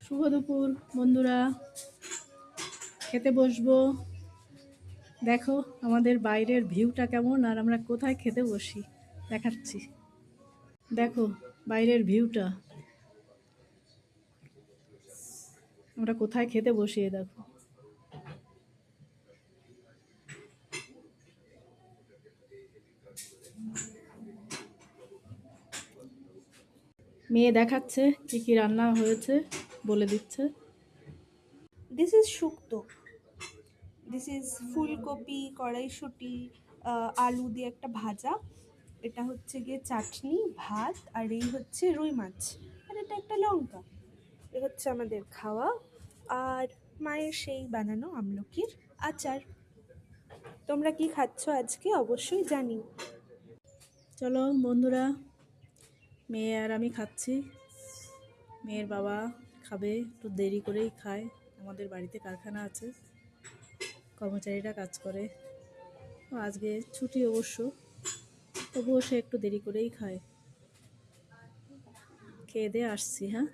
শুভ দুপুর বন্ধুরা, খেতে বসবো। দেখো আমাদের বাইরের ভিউটা কেমন আর আমরা কোথায় খেতে বসি দেখাচ্ছি। দেখো বাইরের ভিউটা, আমরা কোথায় খেতে বসি দেখো। মেয়ে দেখাচ্ছে কি কি রান্না হয়েছে, বলে দিচ্ছে। This is shukto. This is ফুলকপি, কড়াইশুঁটি, আলু দিয়ে একটা ভাজা। এটা হচ্ছে গিয়ে চাটনি, ভাত, আর এই হচ্ছে রুই মাছ, আর এটা একটা লঙ্কা। এ হচ্ছে আমাদের খাওয়া। আর মায়ের সেই বানানো আমলকির আচার। তোমরা কি খাচ্ছ আজকে অবশ্যই জানিও। চলো বন্ধুরা, মেয়ে আর আমি খাচ্ছি। মেয়ের বাবা খাবে, একটু দেরি করেই খায়। আমাদের বাড়িতে কারখানা আছে, কর্মচারীরা কাজ করে। আজকে ছুটি অবশ্য, তবুও সে একটু দেরি করেই খায়। খেয়ে দিয়ে আসছি। হ্যাঁ।